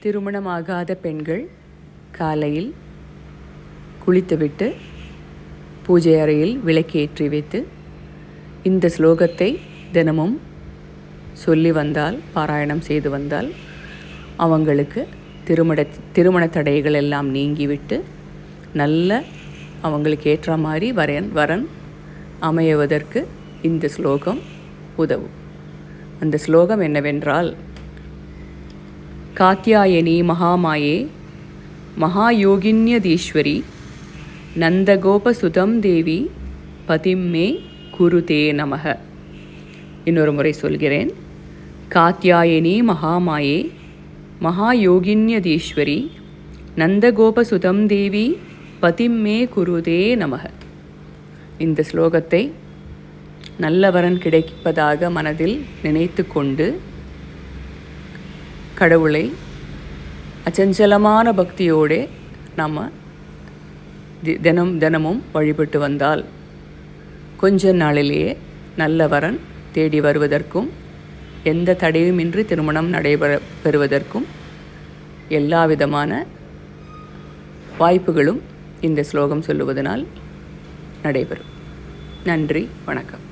திருமணமாகாத பெண்கள் காலையில் குளித்துவிட்டு பூஜை அறையில் விளக்கேற்றி வைத்து இந்த ஸ்லோகத்தை தினமும் சொல்லி வந்தால், பாராயணம் செய்து வந்தால் அவங்களுக்கு திருமண தடைகள் எல்லாம் நீங்கிவிட்டு நல்ல அவங்களுக்கு ஏற்ற மாதிரி வரன் அமையுவதற்கு இந்த ஸ்லோகம் உதவும். அந்த ஸ்லோகம் என்னவென்றால், காத்யாயனி மகாமாயே மகாயோகின்யதீஸ்வரி நந்தகோபசுதம் தேவி பதிம்மே குருதே நமக. இன்னொரு முறை சொல்கிறேன். காத்யாயனி மகாமாயே மகாயோகின்யதீஸ்வரி நந்தகோபசுதம் தேவி பதிம்மே குருதே நமக. இந்த ஸ்லோகத்தை நல்லவரன் கிடைப்பதாக மனதில் நினைத்து கொண்டு கடவுளை அச்சஞ்சலமான பக்தியோடு நம்ம தினமும் வழிபட்டு வந்தால் கொஞ்ச நாளிலேயே நல்ல வரன் தேடி வருவதற்கும் எந்த தடையுமின்றி திருமணம் பெறுவதற்கும் எல்லா விதமான வாய்ப்புகளும் இந்த ஸ்லோகம் சொல்லுவதனால் நடைபெறும். நன்றி, வணக்கம்.